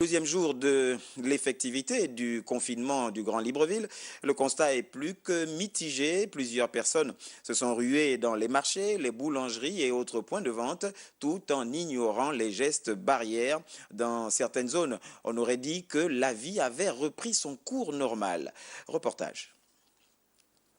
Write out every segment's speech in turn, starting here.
Deuxième jour de l'effectivité du confinement du Grand Libreville, le constat est plus que mitigé. Plusieurs personnes se sont ruées dans les marchés, les boulangeries et autres points de vente, tout en ignorant les gestes barrières. Dans certaines zones, on aurait dit que la vie avait repris son cours normal. Reportage.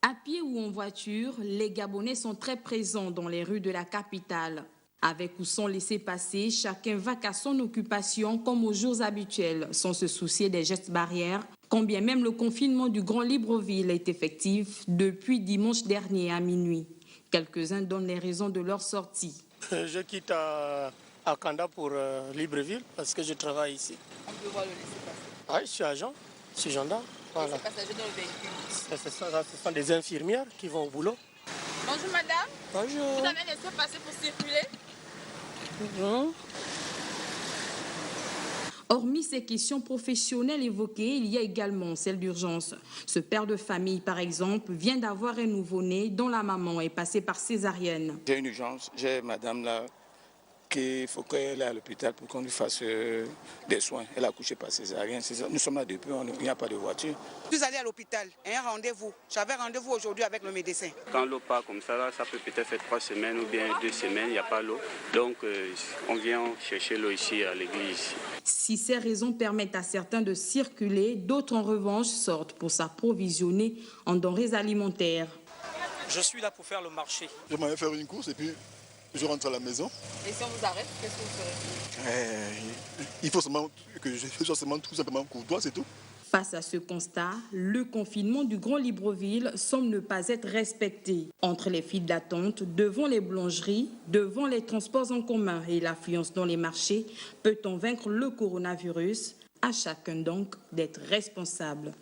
À pied ou en voiture, les Gabonais sont très présents dans les rues de la capitale. Avec ou sans laisser-passer, chacun va à son occupation comme aux jours habituels, sans se soucier des gestes barrières, quand bien même le confinement du Grand Libreville est effectif depuis dimanche dernier à minuit. Quelques-uns donnent les raisons de leur sortie. Je quitte à Kanda pour Libreville parce que je travaille ici. On peut voir le laisser-passer. Oui, je suis agent, je suis gendarme. Voilà. Les passagers dans le véhicule. Ce sont des infirmières qui vont au boulot. Bonjour madame. Bonjour. Vous avez laissé passer pour circuler? Non. Hormis ces questions professionnelles évoquées, il y a également celle d'urgence. Ce père de famille, par exemple, vient d'avoir un nouveau-né dont la maman est passée par césarienne. J'ai une urgence, j'ai madame là qu'il faut qu'elle aille à l'hôpital pour qu'on lui fasse des soins. Elle a accouché par césarienne. Nous sommes là depuis, il n'y a pas de voiture. Je suis allée à l'hôpital, un rendez-vous. J'avais rendez-vous aujourd'hui avec le médecin. Quand l'eau part comme ça, là, ça peut peut-être faire 3 semaines ou bien 2 semaines, il n'y a pas l'eau. Donc on vient chercher l'eau ici à l'église. Si ces raisons permettent à certains de circuler, d'autres en revanche sortent pour s'approvisionner en denrées alimentaires. Je suis là pour faire le marché. Je m'en vais faire une course et puis je rentre à la maison. Et si on vous arrête, qu'est-ce que vous ferez? Il faut seulement que je sois seulement tout simplement courtois, c'est tout. Face à ce constat, le confinement du Grand Libreville semble ne pas être respecté. Entre les files d'attente, devant les boulangeries, devant les transports en commun et l'affluence dans les marchés, peut-on vaincre le coronavirus? À chacun donc d'être responsable.